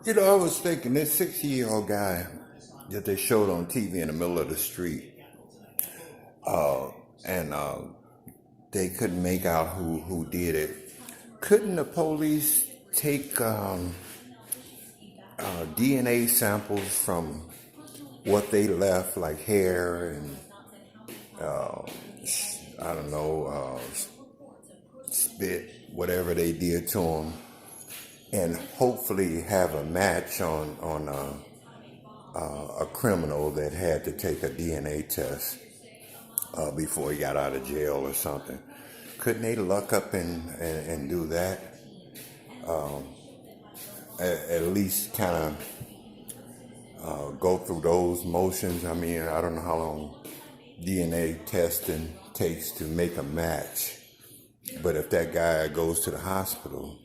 I was thinking this 60-year-old guy that they showed on TV in the middle of the street, and they couldn't make out who did it. Couldn't the police take DNA samples from what they left, like hair and I don't know, spit, whatever they did to him, and hopefully have a match on a criminal that had to take a DNA test before he got out of jail or something? Couldn't they luck up and do that? At least kind of go through those motions. I mean, I don't know how long DNA testing takes to make a match, but if that guy goes to the hospital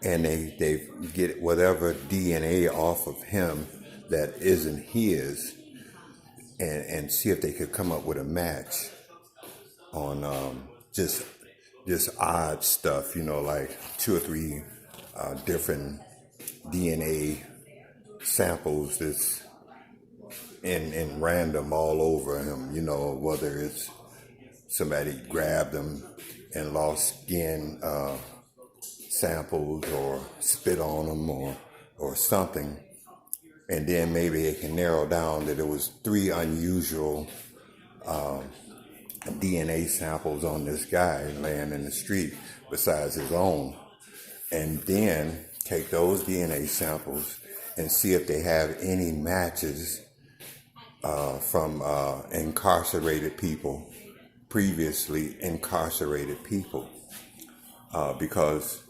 and they get whatever DNA off of him that isn't his, and see if they could come up with a match on just odd stuff, like two or three different DNA samples that's in random all over him, whether it's somebody grabbed him and lost skin samples or spit on them or something. And then maybe they can narrow down that it was three unusual DNA samples on this guy laying in the street besides his own. And then take those DNA samples and see if they have any matches from incarcerated people, previously incarcerated people, because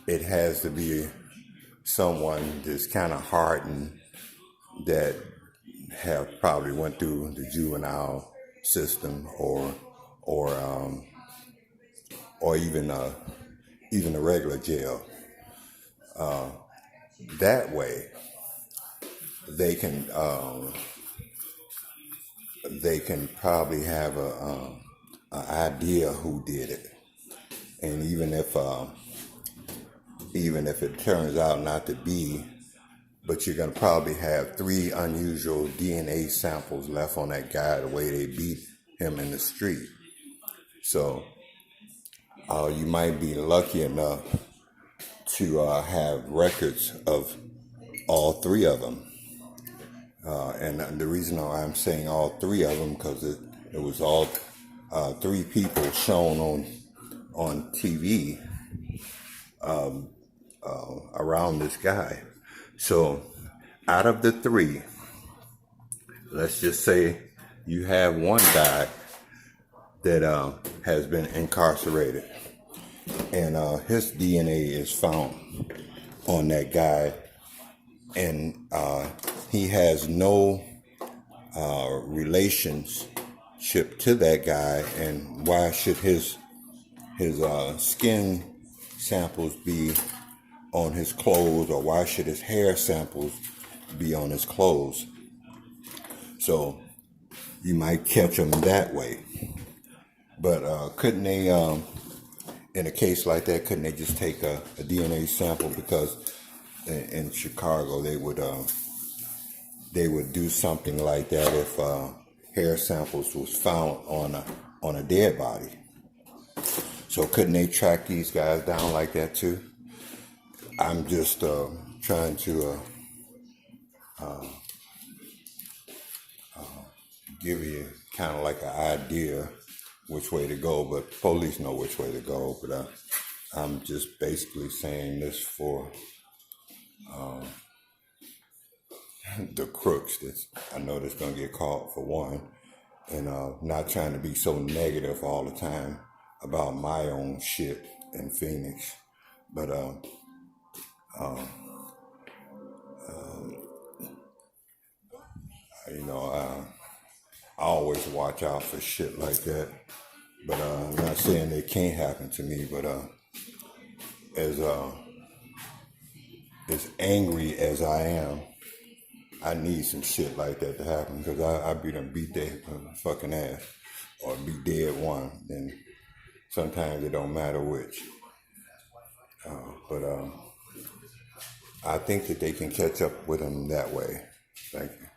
it has to be someone that's kind of hardened that have probably went through the juvenile system or even a regular jail. That way, they can probably have a idea who did it, and even if it turns out not to be, but you're going to probably have three unusual DNA samples left on that guy the way they beat him in the street. So you might be lucky enough to have records of all three of them. And the reason why I'm saying all three of them, because it was all three people shown on TV around this guy. So out of the three, let's just say you have one guy that has been incarcerated, and his DNA is found on that guy, and he has no relationship to that guy. And why should his skin samples be on his clothes, or why should his hair samples be on his clothes? So you might catch them that way. But couldn't they, in a case like that, couldn't they just take a DNA sample? Because in Chicago they would do something like that if hair samples was found on a dead body. So couldn't they track these guys down like that too? I'm just trying to give you kind of like an idea which way to go, but police know which way to go. But I'm just basically saying this for the crooks that I know that's going to get caught, for one, and not trying to be so negative all the time about my own shit in Phoenix. But I always watch out for shit like that. But I'm not saying it can't happen to me, but as angry as I am, I need some shit like that to happen, because I be done beat their fucking ass or be dead one, and sometimes it don't matter which. But I think that they can catch up with him that way. Thank you.